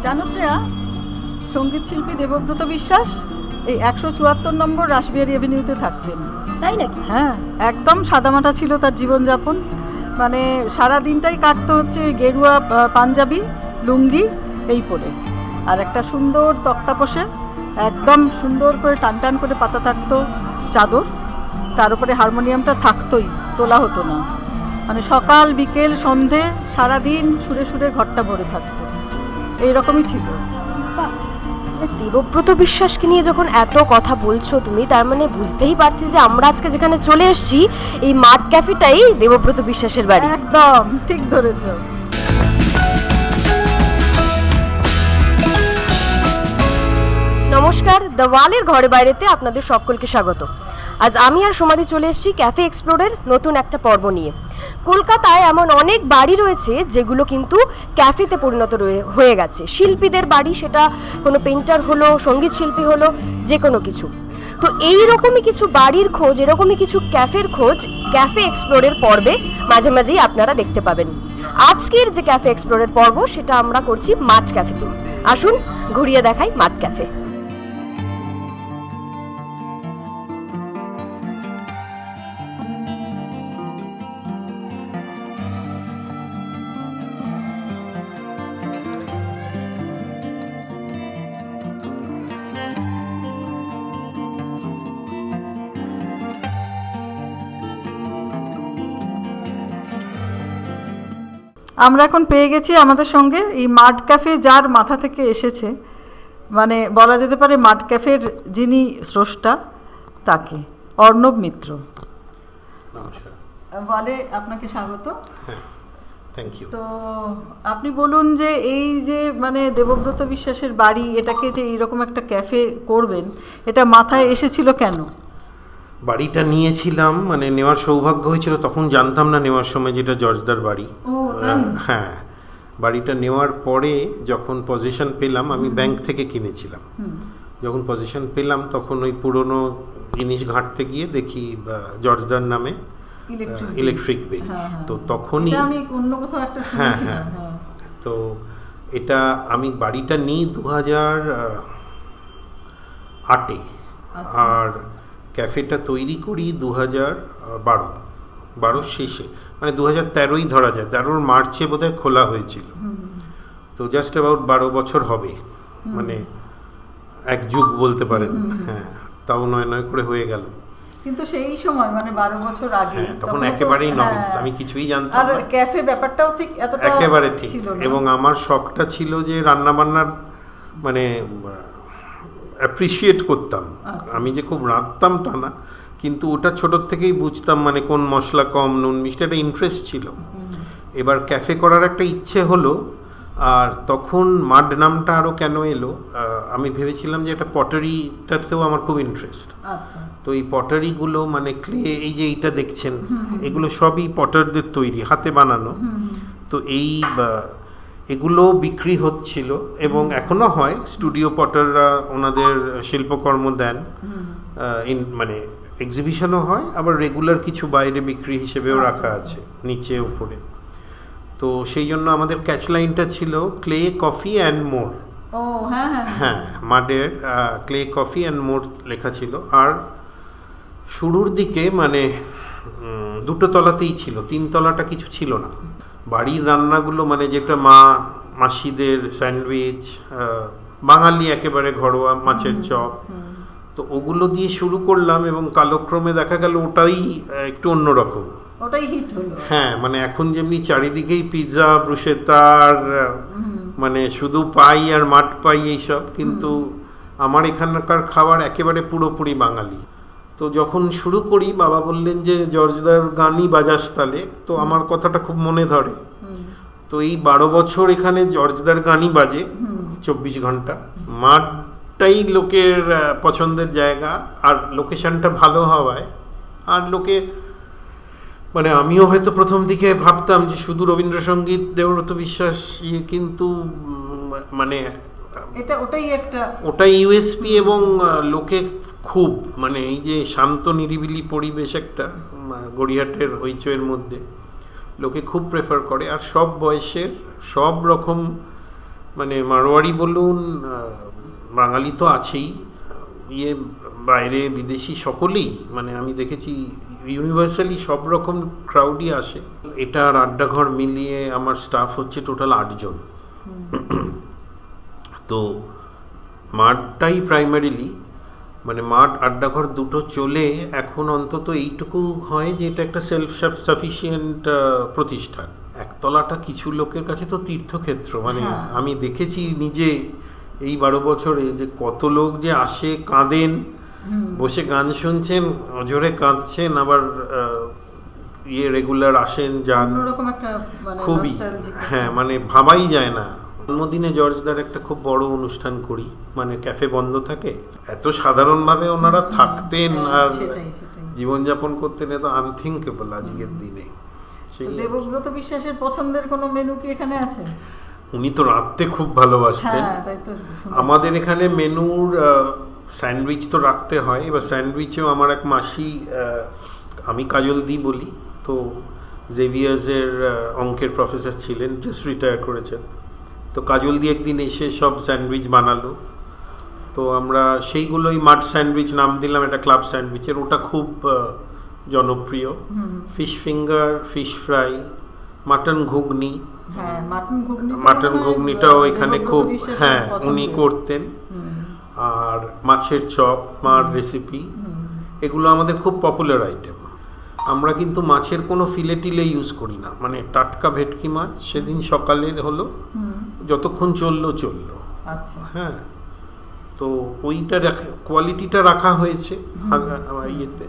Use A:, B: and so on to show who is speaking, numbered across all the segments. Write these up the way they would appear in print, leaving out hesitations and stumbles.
A: জানো শ্রেয়া, সঙ্গীত শিল্পী দেবব্রত বিশ্বাস এই 174 নম্বর রাসবিহারী এভিনিউতে থাকতেন।
B: তাই নাকি?
A: হ্যাঁ, একদম সাদামাটা ছিল তার জীবনযাপন। মানে সারা দিনটাই কাটতে হচ্ছে গেরুয়া পাঞ্জাবি লুঙ্গি এই পরে, আর একটা সুন্দর তক্তাপোষে একদম সুন্দর করে টান টান করে পাতা থাকতো চাদর, তার উপরে হারমোনিয়ামটা থাকতোই, তোলা হতো না। মানে সকাল বিকেল সন্ধে সারাদিন সুরে সুরে ঘরটা ভরে থাকতো, এইরকমই ছিল।
B: দেবব্রত বিশ্বাসকে নিয়ে যখন এত কথা বলছো তুমি, তার মানে বুঝতেই পারছি যে আমরা আজকে যেখানে চলে এসেছি এই মাড ক্যাফেটাই দেবব্রত বিশ্বাসের বাড়ি।
A: একদম ঠিক ধরেছো।
B: নমস্কার, দ্য ওয়ালের ঘরে বাইরেতে আপনাদের সকলকে স্বাগত। আজ আমি আর সমাধি চলে এসেছি ক্যাফে এক্সপ্লোরের নতুন একটা পর্ব নিয়ে। কলকাতায় এমন অনেক বাড়ি রয়েছে যেগুলো কিন্তু ক্যাফেতে পরিণত হয়ে গেছে। শিল্পীদের বাড়ি, সেটা কোনো পেন্টার হলো, সঙ্গীত শিল্পী হলো, যে কোনো কিছু। তো এইরকমই কিছু বাড়ির খোঁজ, এরকমই কিছু ক্যাফের খোঁজ ক্যাফে এক্সপ্লোরের পর্বে মাঝে মাঝেই আপনারা দেখতে পাবেন। আজকের যে ক্যাফে এক্সপ্লোরের পর্ব সেটা আমরা করছি মাড ক্যাফেতে। আসুন ঘুরিয়ে দেখাই মাড ক্যাফে।
A: আমরা এখন পেয়ে গেছি আমাদের সঙ্গে এই মাড ক্যাফে, যার মাথা থেকে এসেছে, মানে বলা যেতে পারে মাড ক্যাফের যিনি স্রষ্টা, তাকে, অর্ণব মিত্র।
C: নমস্কার।
A: বলে আপনাকে স্বাগত।
C: হ্যাঁ, থ্যাংক ইউ।
A: তো আপনি বলুন যে এই যে মানে দেবব্রত বিশ্বাসের বাড়ি, এটাকে যে এইরকম একটা ক্যাফে করবেন, এটা মাথায় এসেছিল কেন?
C: বাড়িটা নিয়েছিলাম, মানে নেওয়ার সৌভাগ্য হয়েছিল, তখন জানতাম না নেওয়ার সময় যেটা জর্জদার বাড়ি। হ্যাঁ, বাড়িটা নেওয়ার পরে যখন পজিশন পেলাম, আমি ব্যাংক থেকে কিনেছিলাম। যখন পজিশন পেলাম তখন ওই পুরনো জিনিস ঘাঁটতে গিয়ে দেখি জর্জদার নামে ইলেকট্রিক বিল। তো তখনই
A: আমি অন্য কোথাও একটা শুনেছিলাম।
C: তো এটা আমি বাড়িটা নিই 2008-এ, আর ক্যাফেটা তৈরি করি 2012 শেষে, মানে 2013ই ধরা যায়, 13 মার্চে বোধহয় খোলা হয়েছিল। তো জাস্ট অ্যাবাউট 12 বছর হবে, মানে এক যুগ বলতে পারেন। হ্যাঁ, তাও নয় করে হয়ে গেল।
A: কিন্তু সেই সময় মানে 12 বছর আগে
C: তখন একেবারেই নভিস, আমি কিছুই জানতাম না।
A: আর ক্যাফে ব্যাপারটাও ঠিক এতটা
C: একেবারে ঠিক।
A: ছিল না।
C: এবং আমার শখটা ছিল যে রান্না বান্নার মানে অ্যাপ্রিসিয়েট করতাম। আমি যে খুব রাঁধতাম তা না, কিন্তু ওটা ছোটোর থেকেই বুঝতাম, মানে কোন মশলা কম, নুন মিষ্টি, একটা ইন্টারেস্ট ছিল। এবার ক্যাফে করার একটা ইচ্ছে হলো, আর তখন মাড নামটা আরও কেন এলো, আমি ভেবেছিলাম যে একটা পটারিটাতেও আমার খুব ইন্টারেস্ট।
A: আচ্ছা।
C: তো এই পটারিগুলো মানে ক্লে, এই যে এইটা দেখছেন, এগুলো সবই পটারদের তৈরি, হাতে বানানো। তো এগুলো বিক্রি হচ্ছিল এবং এখনো হয়। স্টুডিও পটাররা ওনাদের শিল্পকর্ম দেন, মানে এক্সিবিশনও হয়, আবার রেগুলার কিছু বাইরে বিক্রি হিসেবেও রাখা আছে নিচে উপরে। তো সেই জন্য আমাদের ক্যাচলাইনটা ছিল ক্লে কফি অ্যান্ড মোর।
A: ও হ্যাঁ হ্যাঁ
C: হ্যাঁ, মাডের ক্লে কফি অ্যান্ড মোর লেখা ছিল। আর শুরুর দিকে মানে 2 তলাতেই ছিল, 3 তলাটা কিছু ছিল না। বাড়ির রান্নাগুলো মানে যেটা মাসিদের স্যান্ডউইচ, বাঙালি একেবারে ঘরোয়া মাছের চপ, তো ওগুলো দিয়ে শুরু করলাম এবং কালক্রমে দেখা গেল ওটাই একটু অন্যরকম,
A: ওটাই হিট হলো।
C: হ্যাঁ, মানে এখন যেমনি চারিদিকেই পিৎজা, ব্রুশেতার, মানে শুধু পাই আর মাঠ পাই এইসব, কিন্তু আমার এখানকার খাবার একেবারে পুরোপুরি বাঙালি। তো যখন শুরু করি বাবা বললেন যে জর্জদার গানই বাজাস তালে, তো আমার কথাটা খুব মনে ধরে। তো এই 12 বছর এখানে জর্জদার গানই বাজে 24 ঘন্টা। মাঠটাই লোকের পছন্দের জায়গা, আর লোকেশনটা ভালো হওয়ায়, আর লোকে মানে আমিও হয়তো প্রথম দিকে ভাবতাম যে শুধু রবীন্দ্রসঙ্গীত, দেবব্রত বিশ্বাস, কিন্তু মানে ওটাই ইউএসপি। এবং লোকে খুব মানে এই যে শান্ত নিরিবিলি পরিবেশ একটা গড়িয়াহাটের হইচইয়ের মধ্যে, লোকে খুব প্রেফার করে। আর সব বয়সের, সব রকম মানে মারোয়ারি বলুন, বাঙালি তো আছেই, বাইরে বিদেশি সকলেই, মানে আমি দেখেছি ইউনিভার্সালি সব রকম ক্রাউডই আসে। এটা আর আড্ডাঘর মিলিয়ে আমার স্টাফ হচ্ছে টোটাল 8 জন। তো মাঠটাই প্রাইমারিলি, মানে মাঠ আড্ডাঘর দুটো চলে এখন অন্তত এইটুকু হয় যে এটা একটা সেলফ সাফিসিয়েন্ট প্রতিষ্ঠান। একতলাটা কিছু লোকের কাছে তো তীর্থক্ষেত্র, মানে আমি দেখেছি নিজে এই 12 বছরে যে কত লোক যে আসে, কাঁদেন, বসে গান শুনছেন, জোরে কাঁদছেন, আবার রেগুলার আসেন যান, খুবই হ্যাঁ, মানে ভাবাই যায় না। জন্মদিনে জর্জদার একটা খুব বড় অনুষ্ঠান করি, মানে ক্যাফে বন্ধ থাকে, এত সাধারণভাবে ওনারা থাকতেন আর জীবনযাপন করতেন, এত আনথিঙ্কেবল আজকের দিনে।
A: দেবব্রত বিশ্বাসের পছন্দের কোনো মেনু কি এখানে আছে?
C: উনি তো রাখতে খুব ভালোবাসতেন। আমাদের এখানে মেনুর স্যান্ডউইচ তো রাখতে হয়, এবার স্যান্ডউইচেও আমার এক মাসি, আমি কাজল দি বলি, তো জেভিয়ার্সের অঙ্কের প্রফেসর ছিলেন, জাস্ট রিটায়ার করেছেন, তো কাজল দি একদিন এসে সব স্যান্ডউইচ বানালো, তো আমরা সেইগুলোই মাড স্যান্ডউইচ নাম দিলাম, এটা ক্লাব স্যান্ডউইচের, ওটা খুব জনপ্রিয়। Fish finger, fish fry, mutton ঘুগনি, মাটন ঘুগনিটাও এখানে খুব, হ্যাঁ উনি করতেন, আর মাছের চপ, মার রেসিপি, এগুলো আমাদের খুব পপুলার আইটেম। আমরা কিন্তু মাছের কোনো ফিলে টিলে ইউজ করি না, মানে টাটকা ভেটকি মাছ সেদিন সকালে হলো, যতক্ষণ চললো, হ্যাঁ, তো ওইটা কোয়ালিটিটা রাখা হয়েছে ইয়েতে,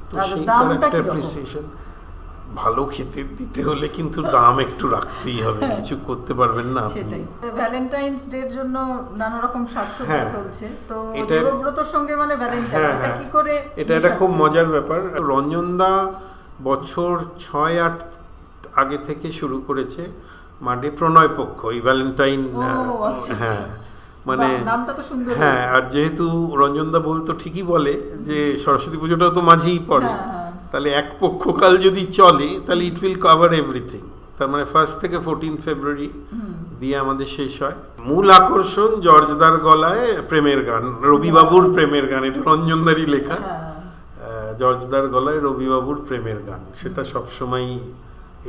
C: তো সেইটার একটা অ্যাপ্রিসিয়েশন। ভালো খেতে দিতে হলে কিন্তু দাম একটু রাখতেই হবে, কিছু করতে পারবেন না আপনি।
A: ভ্যালেন্টাইন্স ডে এর জন্য নানা রকম সাজসজ্জা চলছে, তো দেবব্রতর সঙ্গে মানে ভ্যালেন্টাইন এটা কি করে,
C: এটা একটা খুব মজার ব্যাপার। রঞ্জনদা বছর 6-8 আগে থেকে শুরু করেছে মাডে প্রণয় পক্ষ, এই ভ্যালেন্টাইন, হ্যাঁ মানে
A: নামটা তো সুন্দর।
C: হ্যাঁ, আর যেহেতু রঞ্জনদা বলতো, ঠিকই বলে যে সরস্বতী পুজোটাও তো মাঝেই পড়ে, তাহলে এক পক্ষকাল যদি চলে তাহলে ইট উইল কভার এভরিথিং। তার মানে 1 থেকে 14 ফেব্রুয়ারি দিয়ে আমাদের শেষ হয়। মূল আকর্ষণ জর্জদার গলায় প্রেমের গান, রবিবাবুর প্রেমের গান, এটা রঞ্জনদারই লেখা, জর্জদার গলায় রবিবাবুর প্রেমের গান, সেটা সবসময়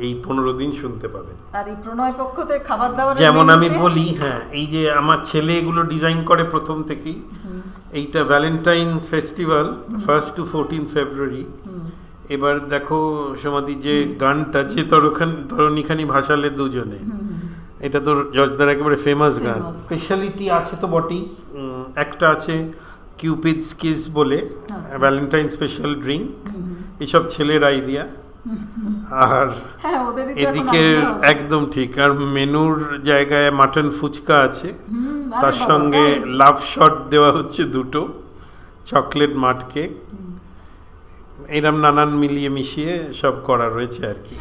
C: এই 15 দিন শুনতে পাবেন।
A: আর এই প্রণয় পক্ষতে খাবার দাবার,
C: যেমন আমি বলি, হ্যাঁ, এই যে আমার ছেলে এগুলো ডিজাইন করে প্রথম থেকেই, এইটা ভ্যালেন্টাইন্স ফেস্টিভ্যাল 1 to 14 ফেব্রুয়ারি। এবার দেখো সমাধি, যে গানটা, যে তরণীখানি ভাসালে দুজনে, এটা তো জর্জদার একেবারে ফেমাস গান। স্পেশালিটি আছে তো বটেই, একটা আছে কিউপিডস কিস বলে, ভ্যালেন্টাইন স্পেশাল ড্রিঙ্ক, এসব ছেলের আইডিয়া। আর এদিকের একদম ঠিক, আর মেনুর জায়গায় মাটন ফুচকা আছে, তার সঙ্গে লাভ শট দেওয়া হচ্ছে 2টো, চকলেট মাড কেক, এরম নানান মিলিয়ে মিশিয়ে সব করা রয়েছে আর কি।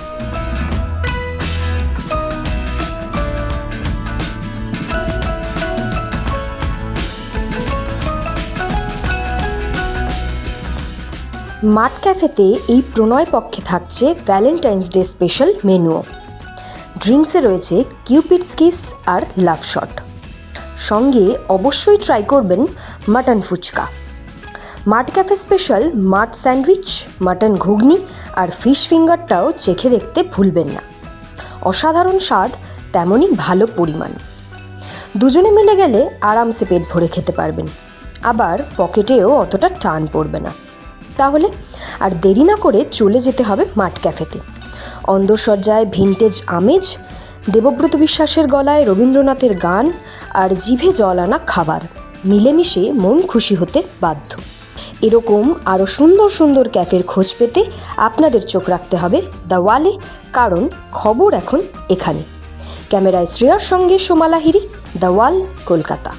B: মাড ক্যাফেতে এই প্রণয় পক্ষে থাকছে ভ্যালেন্টাইন্স ডে স্পেশাল মেনুও। ড্রিঙ্কসে রয়েছে কিউপিডস কিস আর লাভ শট, সঙ্গে অবশ্যই ট্রাই করবেন mutton fuchka. মাড cafe special মাড sandwich, mutton ঘুগনি আর ফিশ ফিঙ্গারটাও চেখে দেখতে ভুলবেন না। অসাধারণ স্বাদ, তেমনই ভালো পরিমাণ। দুজনে মিলে গেলে আরামসে পেট ভরে খেতে পারবেন, আবার পকেটেও অতটা টান পড়বে না। তাহলে আর দেরি না করে চলে যেতে হবে মাড ক্যাফেতে। অন্দরসজ্জায় ভিনটেজ আমেজ, দেবব্রত বিশ্বাসের গলায় রবীন্দ্রনাথের গান আর জিভে জল আনা খাবার, মিলেমিশে মন খুশি হতে বাধ্য। এরকম আরও সুন্দর সুন্দর ক্যাফের খোঁজ পেতে আপনাদের চোখ রাখতে হবে দ্য ওয়ালে, কারণ খবর এখন এখানে। ক্যামেরায় শ্রেয়ার সঙ্গে সোমা লাহিড়ী, দ্য ওয়াল, কলকাতা।